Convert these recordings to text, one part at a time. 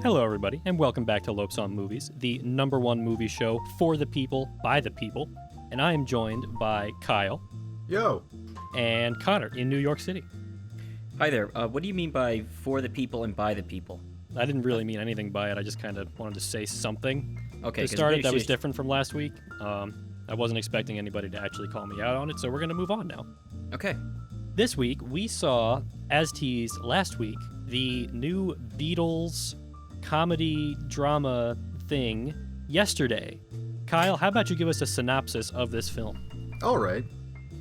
Hello, everybody, and welcome back to Lopes on Movies, the #1 movie show for the people, by the people. And I am joined by Kyle. Yo. And Connor in New York City. Hi there. What do you mean by for the people and by the people? I didn't really mean anything by it. I just kind of wanted to say something. Okay. To start it, that was different from last week. I wasn't expecting anybody to actually call me out on it, so we're going to move on now. Okay. This week, we saw, as teased last week, the new Beatles comedy drama thing yesterday. Kyle, how about you give us a synopsis of this film? All right.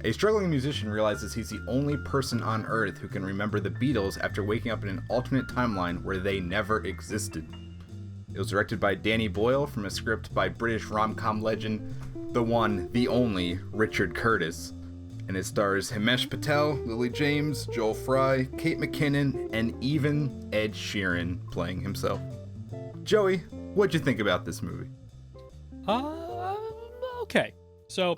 A struggling musician realizes he's the only person on Earth who can remember the Beatles after waking up in an alternate timeline where they never existed. It was directed by Danny Boyle from a script by British rom-com legend, the one, the only, Richard Curtis. And it stars Himesh Patel, Lily James, Joel Fry, Kate McKinnon, and even Ed Sheeran playing himself. Joey, what'd you think about this movie? Okay. So,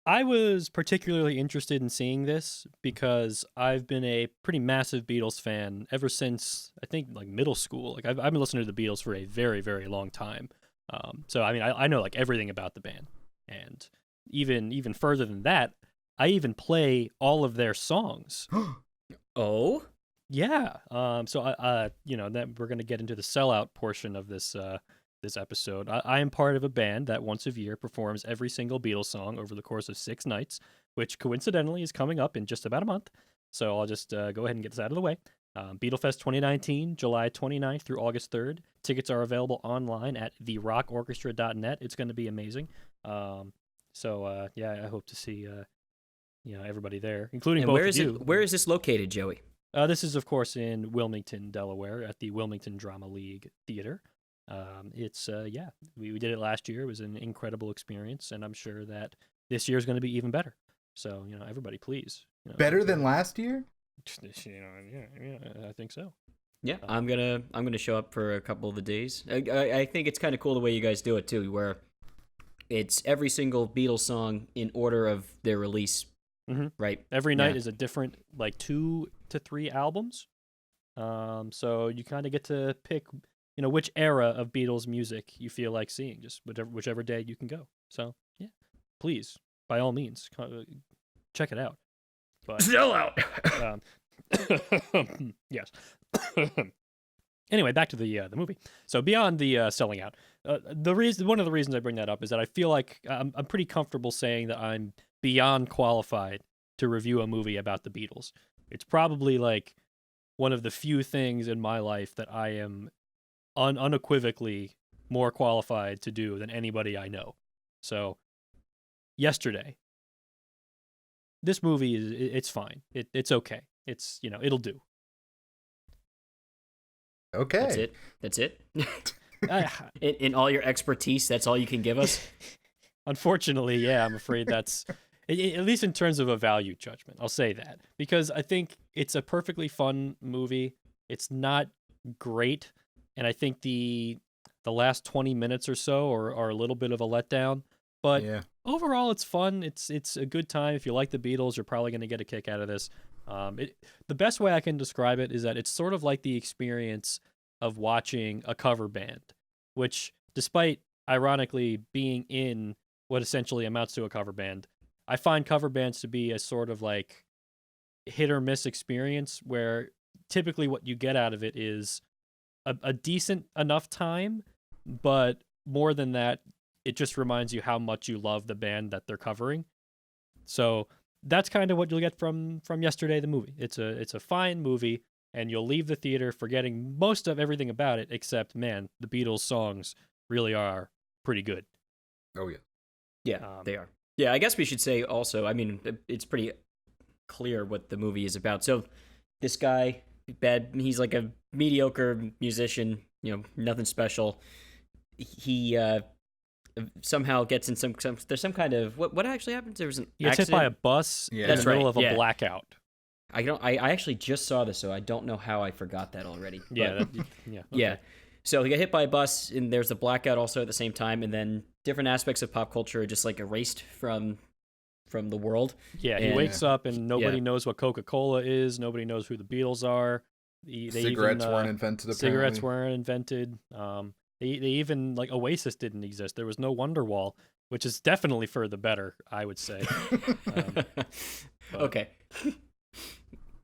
I was particularly interested in seeing this because I've been a pretty massive Beatles fan ever since, I think, like middle school. Like I've been listening to the Beatles for a very, very long time. So, I mean, I know like everything about the band. And even further than that, I even play all of their songs. Oh? Yeah. So that we're gonna get into the sellout portion of this episode. I am part of a band that once a year performs every single Beatles song over the course of 6 nights, which coincidentally is coming up in just about a month. So I'll just go ahead and get this out of the way. Beatlefest 2019, July 29th through August 3rd. Tickets are available online at therockorchestra.net. It's going to be amazing. I hope to see everybody there, including both of you. Where is this located, Joey? This is, of course, in Wilmington, Delaware, at the Wilmington Drama League Theater. We did it last year. It was an incredible experience, and I'm sure that this year is going to be even better. So, everybody, please. Better than last year? I think so. Yeah, I'm gonna show up for a couple of the days. I think it's kind of cool the way you guys do it too, where it's every single Beatles song in order of their release. Mm-hmm. Right. Every night is a different, like 2 to 3 albums. So you kind of get to pick, which era of Beatles music you feel like seeing, just whichever day you can go. So yeah, please, by all means, check it out. But, sell out. Yes. Anyway, back to the movie. So beyond the selling out, one of the reasons I bring that up is that I feel like I'm pretty comfortable saying that I'm beyond qualified to review a movie about the Beatles. It's probably like one of the few things in my life that I am unequivocally more qualified to do than anybody I know. So yesterday, this movie it's fine. It's okay. It's, it'll do. Okay. That's it. In all your expertise, that's all you can give us? Unfortunately, yeah, I'm afraid that's, at least in terms of a value judgment, I'll say that. Because I think it's a perfectly fun movie. It's not great, and I think the last 20 minutes or so are a little bit of a letdown. But overall, it's fun. It's a good time. If you like the Beatles, you're probably going to get a kick out of this. The best way I can describe it is that it's sort of like the experience of watching a cover band, which, despite ironically being in what essentially amounts to a cover band, I find cover bands to be a sort of like hit or miss experience where typically what you get out of it is a decent enough time, but more than that, it just reminds you how much you love the band that they're covering. So that's kind of what you'll get from yesterday, the movie. It's a fine movie, and you'll leave the theater forgetting most of everything about it, except, man, the Beatles songs really are pretty good. Oh, yeah. Yeah, they are. Yeah, I guess we should say also, I mean, it's pretty clear what the movie is about. So this guy, he's like a mediocre musician, nothing special. He somehow gets in there's some kind of what actually happens. There was an accident. Hit by a bus in the middle of a blackout. I actually just saw this, so I don't know how I forgot that already. Yeah, Okay. Yeah. So he got hit by a bus, and there's a blackout also at the same time, and then different aspects of pop culture are just like erased from from the world. Yeah, he And- wakes up and nobody Yeah. knows what Coca-Cola is. Nobody knows who the Beatles are. Cigarettes weren't invented. Cigarettes Apparently. weren't invented. They even like Oasis didn't exist. There was no Wonderwall, which is definitely for the better, I would say. But- Okay.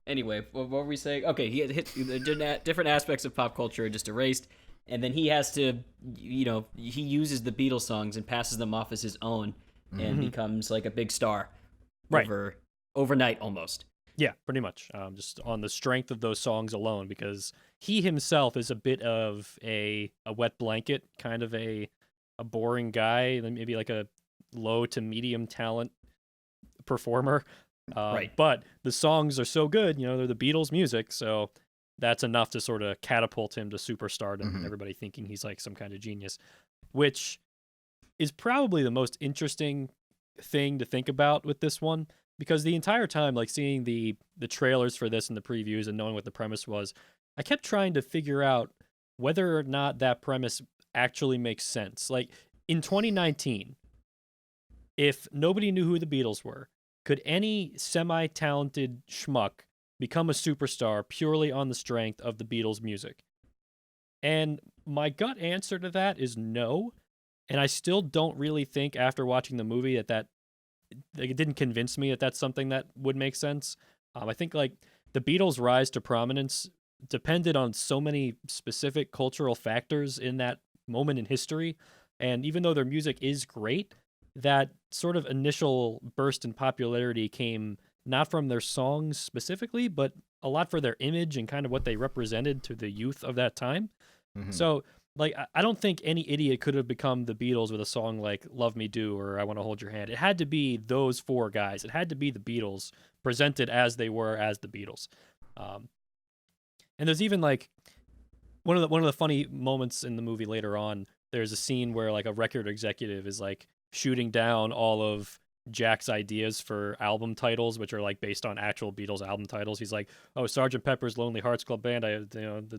Anyway, what were we saying? Okay, he had hit the different aspects of pop culture are just erased, and then he has to, he uses the Beatles songs and passes them off as his own, and becomes like a big star, Right. overnight almost. Yeah, pretty much. Just on the strength of those songs alone, because he himself is a bit of a wet blanket, kind of a boring guy, maybe like a low to medium talent performer. Right. But the songs are so good, they're the Beatles' music, so that's enough to sort of catapult him to superstardom and everybody thinking he's like some kind of genius, which is probably the most interesting thing to think about with this one, because the entire time, like seeing the trailers for this and the previews and knowing what the premise was, I kept trying to figure out whether or not that premise actually makes sense. Like in 2019, if nobody knew who the Beatles were, could any semi-talented schmuck become a superstar purely on the strength of the Beatles' music? And my gut answer to that is no. And I still don't really think after watching the movie that it didn't convince me that that's something that would make sense. I think like the Beatles' rise to prominence depended on so many specific cultural factors in that moment in history. And even though their music is great, that sort of initial burst in popularity came not from their songs specifically, but a lot for their image and kind of what they represented to the youth of that time. So, like, I don't think any idiot could have become the Beatles with a song like Love Me Do or I Want to Hold Your Hand. It had to be those four guys. It had to be the Beatles presented as they were as the Beatles. And there's even like one of the funny moments in the movie later on. There's a scene where like a record executive is like shooting down all of Jack's ideas for album titles, which are like based on actual Beatles album titles. He's like, "Oh, Sgt. Pepper's Lonely Hearts Club Band. I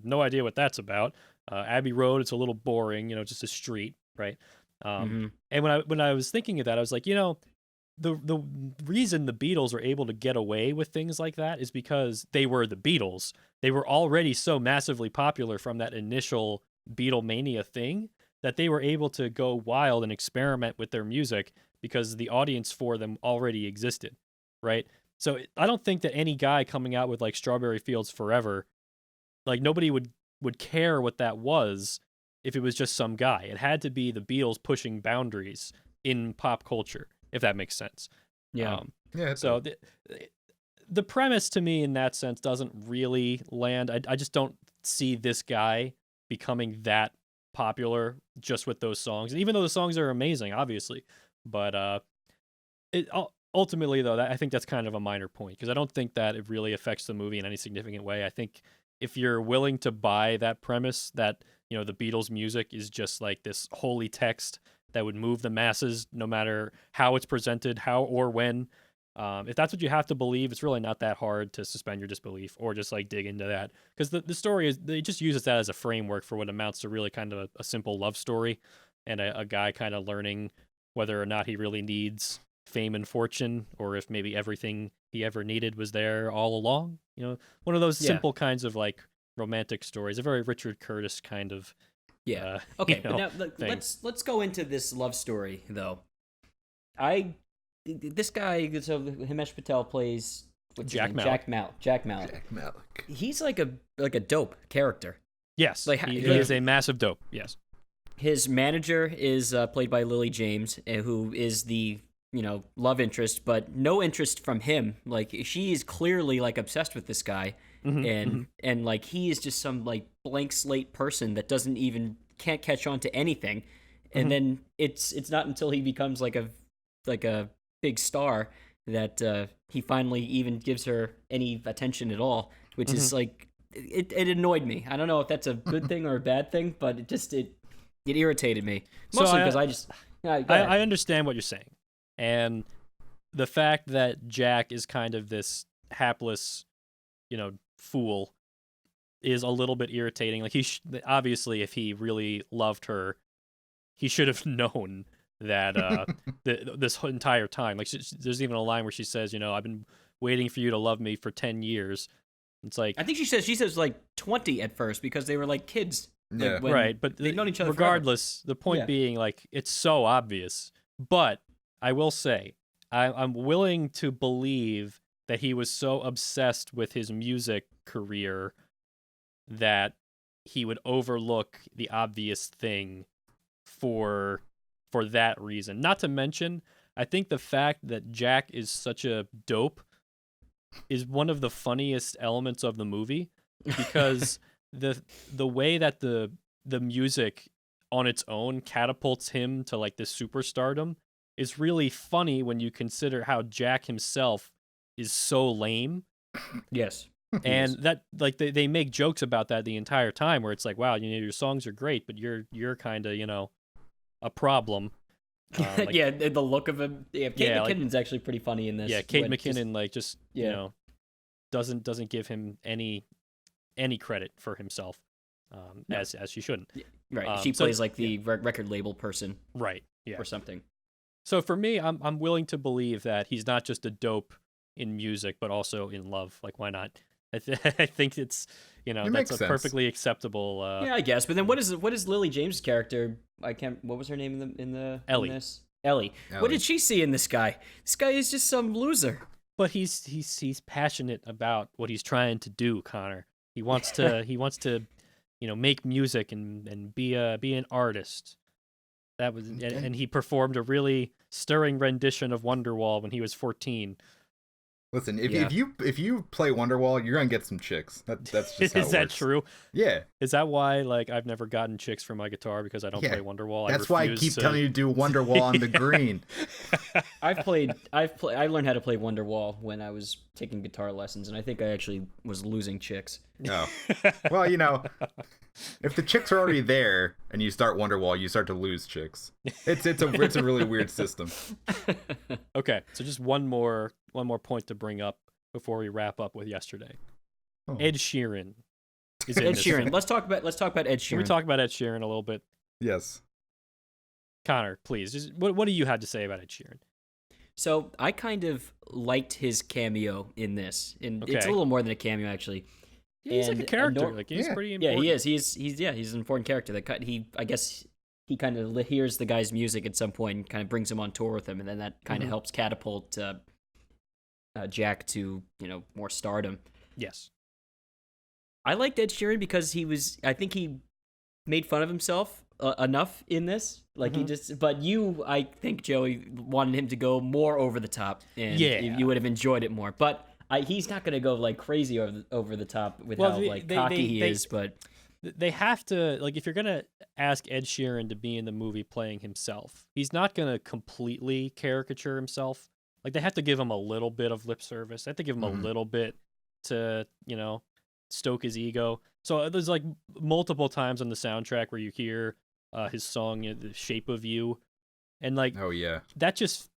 no idea what that's about. Abbey Road. It's a little boring. Just a street, right?" And when I was thinking of that, I was like, the reason the Beatles were able to get away with things like that is because they were the Beatles. They were already so massively popular from that initial Beatlemania thing that they were able to go wild and experiment with their music because the audience for them already existed, right? So I don't think that any guy coming out with like Strawberry Fields Forever, like nobody would care what that was if it was just some guy. It had to be the Beatles pushing boundaries in pop culture, if that makes sense. Yeah. So the premise to me in that sense doesn't really land. I just don't see this guy becoming that popular just with those songs, even though the songs are amazing, obviously. But ultimately, though, I think that's kind of a minor point because I don't think that it really affects the movie in any significant way. I think if you're willing to buy that premise that the Beatles' music is just like this holy text that would move the masses no matter how it's presented, how or when. If that's what you have to believe, it's really not that hard to suspend your disbelief or just like dig into that. Because the story is, they just uses that as a framework for what amounts to really kind of a simple love story and a guy kind of learning whether or not he really needs fame and fortune or if maybe everything he ever needed was there all along. One of those simple kinds of like romantic stories, a very Richard Curtis kind of. Yeah. Okay, but now let's go into this love story though. This guy, so Himesh Patel plays Jack Malik. Jack Malik. He's like a dope character. Yes, like he is a massive dope. Yes. His manager is played by Lily James, who is the love interest, but no interest from him. Like she is clearly like obsessed with this guy, and like he is just some like blank slate person that can't catch on to anything, and then it's not until he becomes like a big star that he finally even gives her any attention at all, which is like it annoyed me. I don't know if that's a good thing or a bad thing, but it irritated me mostly because I understand what you're saying, and the fact that Jack is kind of this hapless fool is a little bit irritating. Like obviously if he really loved her, he should have known that this entire time. Like there's even a line where she says, I've been waiting for you to love me for 10 years. It's like I think she says like 20 at first because they were like kids. Yeah. Right, but they've known each other regardless, forever. the point being, like, it's so obvious. But I will say, I'm willing to believe that he was so obsessed with his music career that he would overlook the obvious thing for that reason. Not to mention, I think the fact that Jack is such a dope is one of the funniest elements of the movie, because the way that the music on its own catapults him to like this superstardom is really funny when you consider how Jack himself is so lame. Yes. And that, like, they make jokes about that the entire time, where it's like, wow, your songs are great, but you're kind of, a problem. Like, yeah, the look of him. Yeah, Kate McKinnon's actually pretty funny in this. Yeah, Kate McKinnon doesn't give him any credit for himself, as she shouldn't. Right, she plays like the record label person, right? Yeah, or something. So for me, I'm willing to believe that he's not just a dope in music, but also in love. Like, why not? I think it's that's a perfectly acceptable. Yeah, I guess. But then what is Lily James' character? What was her name in the Ellie. In this? Ellie. What did she see in this guy? This guy is just some loser. But he's passionate about what he's trying to do, Connor. He wants to make music and be an artist. That was and he performed a really stirring rendition of Wonderwall when he was 14. Listen, if you play Wonderwall, you're gonna get some chicks. That's just how it works. Is that true? Yeah. Is that why, like, I've never gotten chicks for my guitar, because I don't play Wonderwall? That's why I keep telling you to do Wonderwall on the green. I learned how to play Wonderwall when I was taking guitar lessons, and I think I actually was losing chicks. Oh. Well, if the chicks are already there and you start Wonderwall, you start to lose chicks. It's a really weird system. Okay, so just one more point to bring up before we wrap up with yesterday. Oh. Ed Sheeran is in Ed this Sheeran. film. Let's talk about Ed Sheeran. Can we talk about Ed Sheeran a little bit? Yes. Connor, please. Just what do you have to say about Ed Sheeran? So I kind of liked his cameo in this, and Okay. it's a little more than a cameo actually. Yeah, he's like a character. He's pretty important. Yeah, he is. He's an important character. I guess he kind of hears the guy's music at some point and kind of brings him on tour with him, and then that kind of helps catapult Jack to more stardom. Yes. I liked Ed Sheeran because I think he made fun of himself enough in this. Like but I think, Joey, wanted him to go more over the top, and you would have enjoyed it more. But he's not going to go like crazy over the top with how cocky he is. But they have to, like, if you're going to ask Ed Sheeran to be in the movie playing himself, he's not going to completely caricature himself. Like, they have to give him a little bit of lip service. They have to give him a little bit to, stoke his ego. So there's like multiple times on the soundtrack where you hear his song, "The Shape of You," and like, oh yeah, that just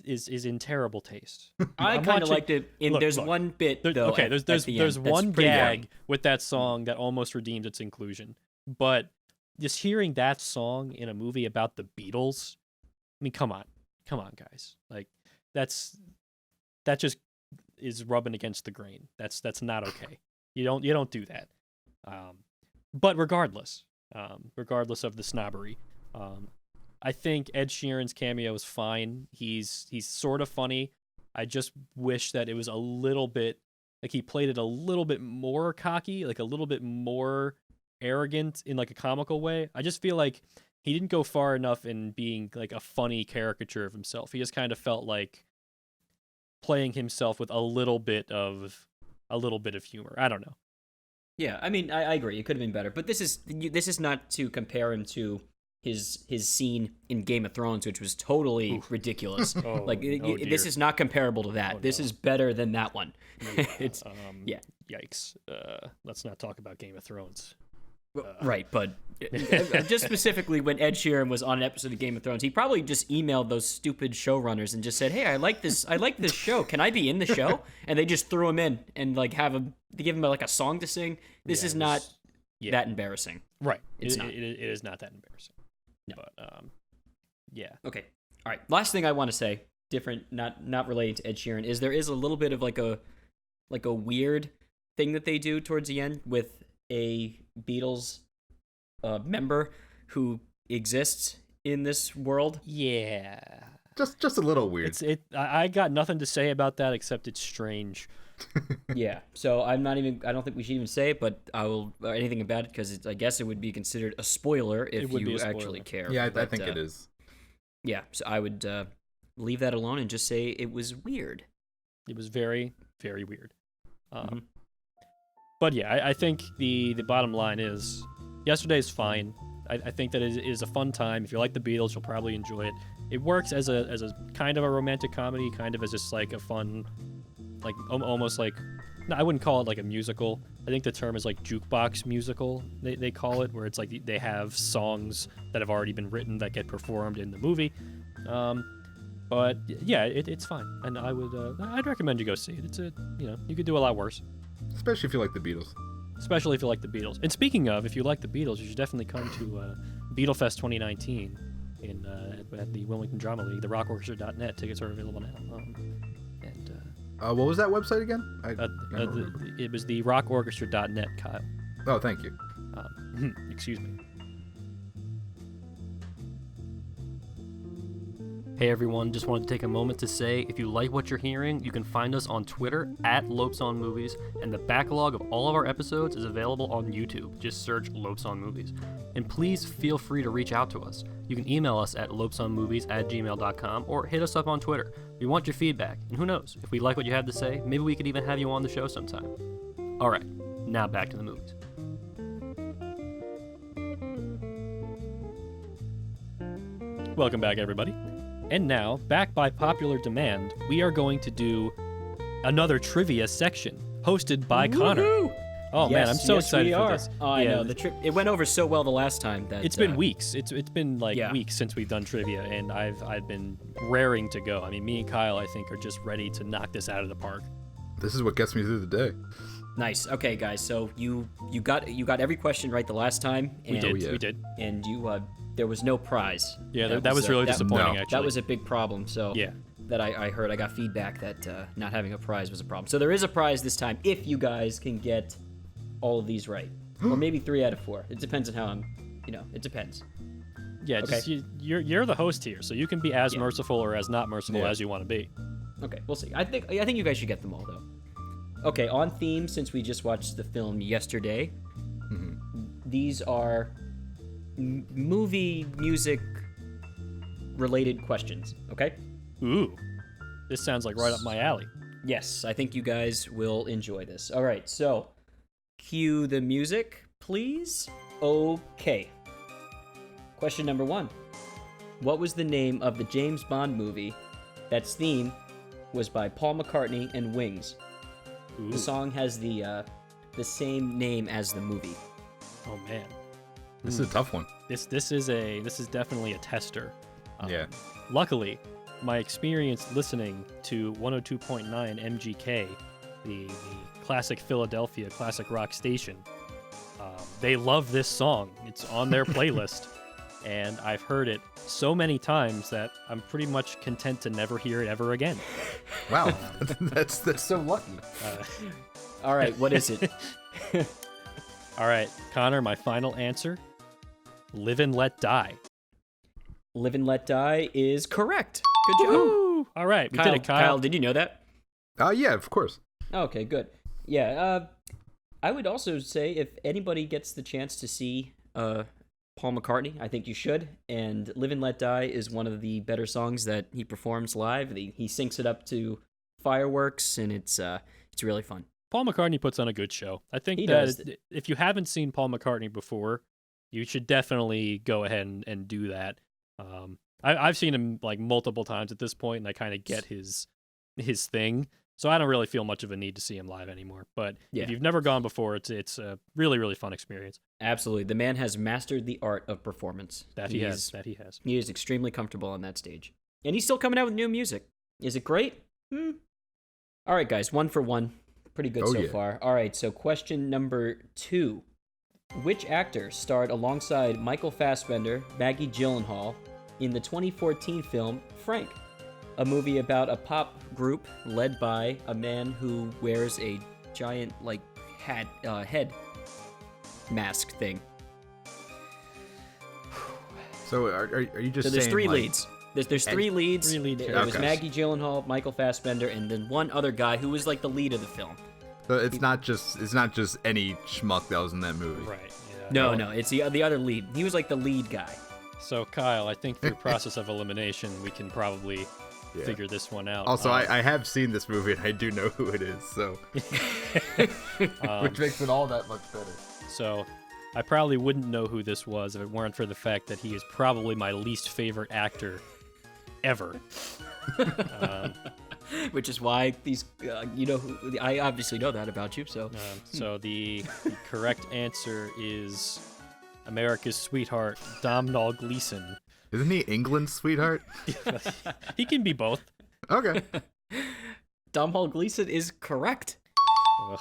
is in terrible taste. I kind of liked it. There's one bit though. Okay, there's one gag with that song that almost redeemed its inclusion, but just hearing that song in a movie about the Beatles, I mean, come on, guys, like that just is rubbing against the grain. That's not okay. You don't do that. But regardless of the snobbery, I think Ed Sheeran's cameo is fine. He's sort of funny. I just wish that it was a little bit, like, he played it a little bit more cocky, like a little bit more arrogant in like a comical way. I just feel like he didn't go far enough in being like a funny caricature of himself. He just kind of felt like playing himself with a little bit of humor. I don't know. Yeah, I mean, I agree. It could have been better, but this is not to compare him to his scene in Game of Thrones, which was totally ridiculous. This is not comparable to that. This is better than that one. It's Yikes. Let's not talk about Game of Thrones. Right, but just specifically when Ed Sheeran was on an episode of Game of Thrones, he probably just emailed those stupid showrunners and just said, "Hey, I like this show. Can I be in the show?" And they just threw him in and like give him like a song to sing. This is not that embarrassing. Right. It's not. It is not that embarrassing. No. But Yeah. Okay. All right. Last thing I want to say, different, not relating to Ed Sheeran, is there is a little bit of like a weird thing that they do towards the end with a Beatles member who exists in this world. Yeah. Just a little weird. I got nothing to say about that except it's strange. Yeah. So I don't think we should even say it, but I will anything about it because I guess it would be considered a spoiler if you actually care. Yeah, I think it is. Yeah. So I would leave that alone and just say it was weird. It was very, very weird. But yeah, I think the bottom line is yesterday's fine. I think that it is a fun time. If you like the Beatles, you'll probably enjoy it. It works as a kind of a romantic comedy, kind of as just like a fun, like almost like, no, I wouldn't call it like a musical. I think the term is like jukebox musical, they call it, where it's like they have songs that have already been written that get performed in the movie. But yeah, it's fine, and I'd recommend you go see it. It's you could do a lot worse. Especially if you like the Beatles. Especially if you like the Beatles. And speaking of, if you like the Beatles, you should definitely come to Beatlefest 2019 at the Wilmington Drama League. The rockorchestra.net. Tickets are available now. What was that website again? It was the rockorchestra.net, Kyle. Oh, thank you. Excuse me. Hey everyone, just wanted to take a moment to say if you like what you're hearing, you can find us on Twitter at Lopes on Movies, and the backlog of all of our episodes is available on YouTube. Just search Lopes on Movies. And please feel free to reach out to us. You can email us at lopesonmovies@gmail.com or hit us up on Twitter. We want your feedback, and who knows, if we like what you have to say, maybe we could even have you on the show sometime. Alright, now back to the movies. Welcome back everybody. And now, back by popular demand, we are going to do another trivia section hosted by Connor. Oh man, I'm so excited for this. Oh, I know. It went over so well the last time that it's been weeks. It's been weeks since we've done trivia, and I've been raring to go. I mean, me and Kyle, I think, are just ready to knock this out of the park. This is what gets me through the day. Nice. Okay, guys. So you got every question right the last time. And, we did. And you there was no prize. Yeah, that was really disappointing. Actually, that was a big problem. So yeah. That I heard. I got feedback that not having a prize was a problem. So there is a prize this time if you guys can get all of these right, or maybe 3 out of 4. It depends on how I'm. It depends. Yeah, okay. Just you're the host here, so you can be as merciful or as not merciful as you want to be. Okay, we'll see. I think you guys should get them all though. Okay, on theme, since we just watched the film yesterday, these are movie music related questions. Okay. Ooh, this sounds like right up my alley. Yes, I think you guys will enjoy this. All right, so cue the music, please. Okay. Question number 1. What was the name of the James Bond movie that's theme was by Paul McCartney and Wings? Ooh. The song has the same name as the movie. Oh man. This is a tough one. This is definitely a tester. Yeah. Luckily, my experience listening to 102.9 MGK, the classic Philadelphia classic rock station, they love this song. It's on their playlist, and I've heard it so many times that I'm pretty much content to never hear it ever again. Wow, that's so lucky. All right, what is it? All right, Connor, my final answer. Live and Let Die. Live and Let Die is correct. Good job. Woo! All right, we did it, Kyle. Kyle, did you know that? Yeah, of course. Okay, good. Yeah, I would also say if anybody gets the chance to see Paul McCartney, I think you should. And Live and Let Die is one of the better songs that he performs live. He syncs it up to fireworks, and it's really fun. Paul McCartney puts on a good show. I think if you haven't seen Paul McCartney before, you should definitely go ahead and do that. I've seen him like multiple times at this point, and I kind of get his thing. So I don't really feel much of a need to see him live anymore. But if you've never gone before, it's a really, really fun experience. Absolutely. The man has mastered the art of performance. He has. He is extremely comfortable on that stage. And he's still coming out with new music. Is it great? All right, guys, 1 for 1. Pretty good so far. All right, so question number 2. Which actor starred alongside Michael Fassbender, Maggie Gyllenhaal, in the 2014 film Frank, a movie about a pop group led by a man who wears a giant, like, head mask thing. So are you just So there's saying, three like, leads. There's three leads. Three lead There was characters. Maggie Gyllenhaal, Michael Fassbender, and then one other guy who was like the lead of the film. So it's not just any schmuck that was in that movie. Right. Yeah. No, it's the other lead. He was like the lead guy. So Kyle, I think through process of elimination, we can probably Yeah. figure this one out. Also, I have seen this movie and I do know who it is, so which makes it all that much better. So I probably wouldn't know who this was if it weren't for the fact that he is probably my least favorite actor ever. Which is why these, I obviously know that about you, so. So the correct answer is America's sweetheart, Domhnall Gleeson. Isn't he England's sweetheart? He can be both. Okay. Domhnall Gleeson is correct. Ugh.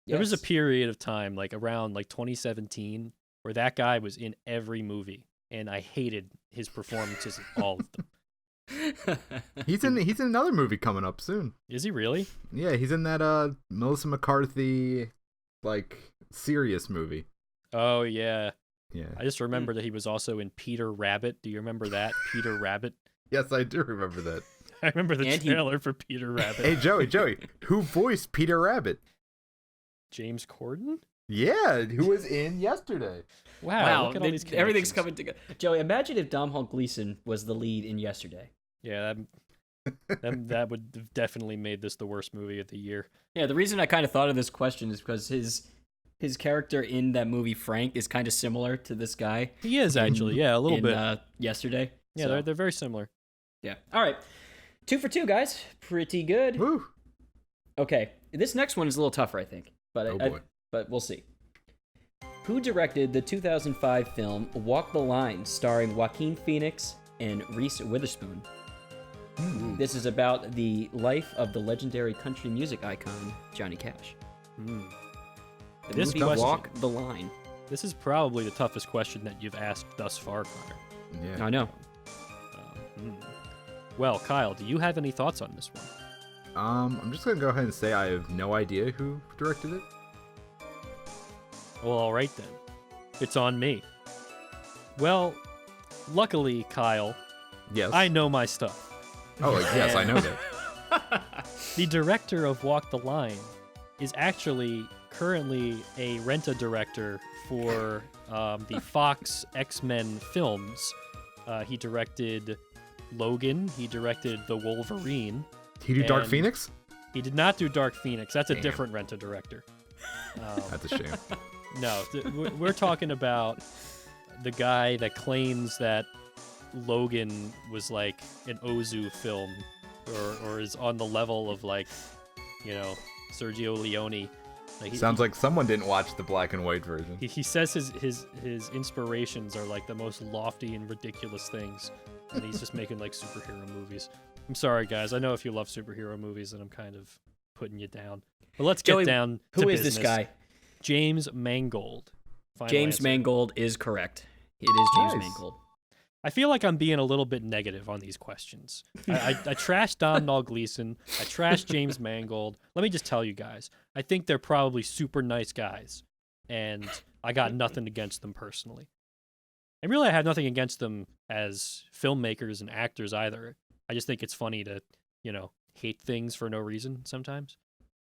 There was a Yes. period of time, like around like 2017, where that guy was in every movie, and I hated his performances in all of them. He's in another movie coming up soon. Is he really? Yeah, he's in that Melissa McCarthy like serious movie. Oh yeah. Yeah. I just remember that he was also in Peter Rabbit. Do you remember that? Peter Rabbit. Yes, I do remember that. I remember the And he- trailer for Peter Rabbit. Hey, Joey, who voiced Peter Rabbit? James Corden? Yeah, who was in Yesterday. Wow, look at all these everything's connections. coming together. Joey, imagine if Domhnall Gleeson was the lead in Yesterday. Yeah, that would have definitely made this the worst movie of the year. Yeah, the reason I kind of thought of this question is because his character in that movie Frank is kind of similar to this guy. He is actually, yeah, a little in, bit. Yesterday. Yeah, So, they're very similar. yeah. All right, 2 for 2, guys. Pretty good. Woo. Okay, this next one is a little tougher, I think, but Oh boy. but we'll see. Who directed the 2005 film Walk the Line, starring Joaquin Phoenix and Reese Witherspoon? This is about the life of the legendary country music icon Johnny Cash. Hmm. The This movie question- Walk the Line. This is probably the toughest question that you've asked thus far, Connor. Yeah. I know. Well, Kyle, do you have any thoughts on this one? I'm just gonna go ahead and say I have no idea who directed it. Well, all right then. It's on me. Well, luckily, Kyle, Yes. I know my stuff. Oh, yes, I know that. The director of Walk the Line is actually currently a rent-a-director for the Fox X-Men films. He directed Logan. He directed The Wolverine. He do Dark And- Phoenix? He did not do Dark Phoenix. That's a Damn. different rent-a-director. That's a shame. No, we're talking about the guy that claims that Logan was like an Ozu film, or is on the level of like, Sergio Leone. Like Sounds like someone didn't watch the black and white version. he says his inspirations are like the most lofty and ridiculous things, and he's just making like superhero movies. I'm sorry, guys. I know if you love superhero movies, and I'm kind of putting you down. But let's get Joey, down to Who is business. this guy? James Mangold. Final James answer. Mangold is correct. It is James Nice. Mangold. I feel like I'm being a little bit negative on these questions. I trashed Domhnall Gleeson. I trashed James Mangold. Let me just tell you guys, I think they're probably super nice guys, and I got nothing against them personally. And really, I have nothing against them as filmmakers and actors either. I just think it's funny to, hate things for no reason sometimes.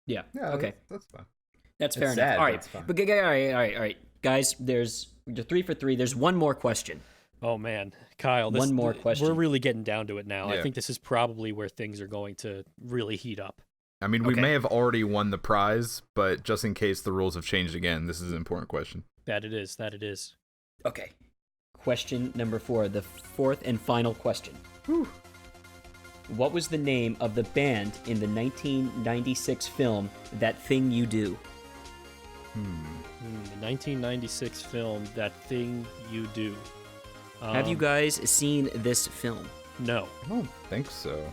Yeah. Yeah, Okay. that's fine. That's It's fair enough. sad, All but right. it's fine. But all right. Guys, you're 3 for 3. There's one more question. Oh man, Kyle, One more question. We're really getting down to it now. I Yeah. think this is probably where things are going to really heat up. I mean, we Okay. may have already won the prize, but just in case the rules have changed again, this is an important question. That it is. Okay. Question number 4, the fourth and final question. Whew. What was the name of the band in the 1996 film That Thing You Do? The 1996 film, That Thing You Do. Have you guys seen this film? No, I don't think so.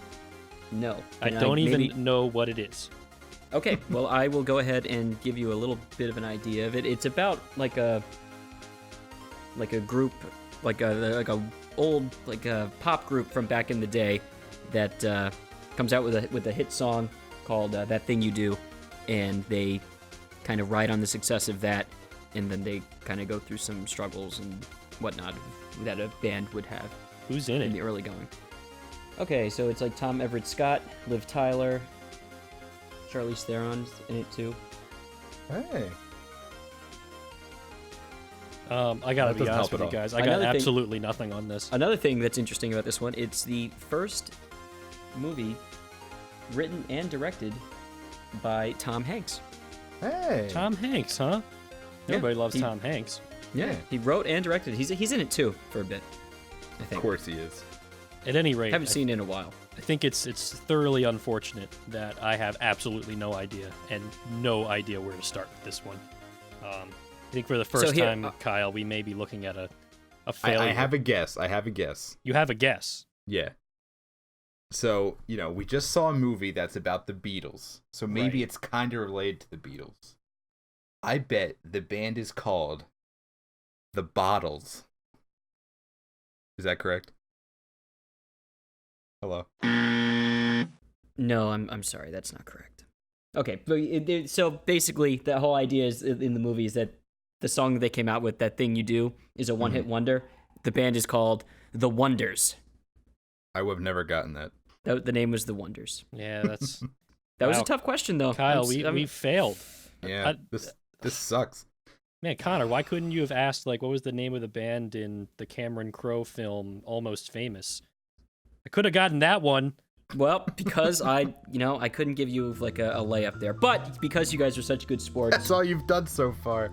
No. I And don't maybe- even know what it is. Okay, well, I will go ahead and give you a little bit of an idea of it. It's about like a group like a old like a pop group from back in the day that comes out with a hit song called "That Thing You Do," and they kind of ride on the success of that, and then they kind of go through some struggles and whatnot that a band would have. Who's in in it? the early going? Okay, so it's like Tom Everett Scott, Liv Tyler, Charlize Theron's in it too. Hey. I gotta That be doesn't honest help with at you all. guys. I got Another thing- absolutely nothing on this. Another thing that's interesting about this one, it's the first movie written and directed by Tom Hanks. Hey. Tom Hanks, huh? Yeah, Everybody loves he- Tom Hanks. Yeah, he wrote and directed. He's in it too for a bit, I Of think. course he is. At any rate, Haven't seen it in a while. I think it's thoroughly unfortunate that I have absolutely no idea and no idea where to start with this one. I think for the first here, time, Kyle, we may be looking at a failure. I have a guess. I have a guess. You have a guess. Yeah. So, we just saw a movie that's about the Beatles. So maybe Right. it's kind of related to the Beatles. I bet the band is called The Bottles. Is that correct? Hello? No, I'm sorry, that's not correct. Okay, but so basically, the whole idea is in the movie is that the song they came out with, "That Thing You Do," is a one-hit wonder. The band is called The Wonders. I would have never gotten that. The name was The Wonders. Yeah, that's That was Wow. a tough question, though. Kyle. I'm- We failed. Yeah, this sucks. Man, Connor, why couldn't you have asked like what was the name of the band in the Cameron Crowe film Almost Famous? I could have gotten that one. Well, because I couldn't give you like a layup there, but because you guys are such good sports, That's all you've done so far.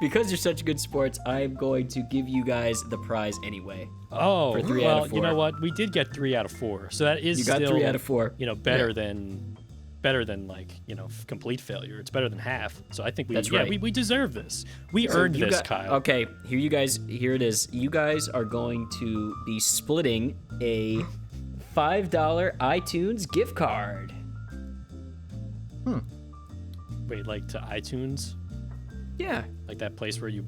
because you're such good sports, I'm going to give you guys the prize anyway. Oh, For 3 out well, of you know 4. what? We did get 3 out of 4, so that is You got still 3 out of 4. better than like complete failure. It's better than half. So I think That's right. we deserve this. We So earned you this, got- Kyle. Okay, here it is. You guys are going to be splitting a $5 iTunes gift card. Wait, like to iTunes, Yeah. like that place where you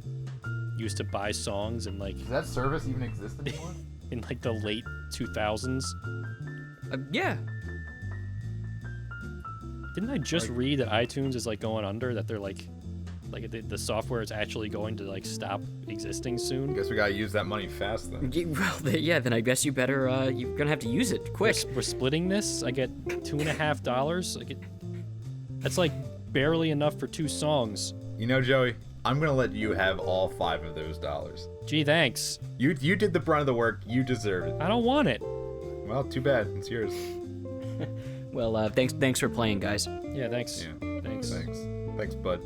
used to buy songs and like Does that service even exist anymore? in like the late 2000s. Yeah. Didn't I just read that iTunes is like going under? That they're like the software is actually going to like stop existing I soon. guess we gotta use that money fast then. Then I guess you better. You're gonna have to use it quick. We're splitting this. I get $2.50. That's like barely enough for 2 songs. Joey, I'm gonna let you have all 5 of those dollars. Gee, thanks. You did the brunt of the work. You deserve it. I don't want it. Well, too bad. It's yours. Well, thanks for playing, guys. Yeah, thanks. Yeah. Thanks. Thanks, bud.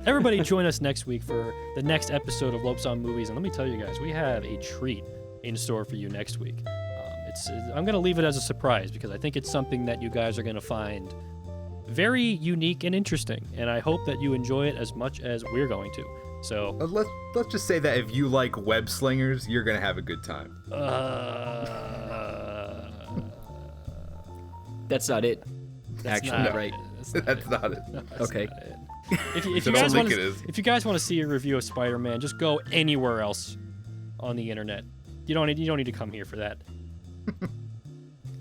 Everybody join us next week for the next episode of Lopes on Movies. And let me tell you guys, we have a treat in store for you next week. I'm going to leave it as a surprise because I think it's something that you guys are going to find very unique and interesting. And I hope that you enjoy it as much as we're going to. So Let's just say that if you like web slingers, you're gonna have a good time. That's not it. Actually, not right? it. That's not it. Okay. If I you don't guys think want it is. if you guys want to see a review of Spider-Man, just go anywhere else on the internet. You don't need to come here for that.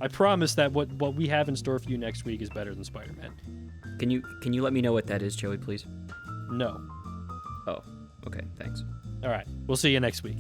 I promise that what we have in store for you next week is better than Spider-Man. Can you let me know what that is, Joey, please? No. Oh, okay. Thanks. All right. We'll see you next week.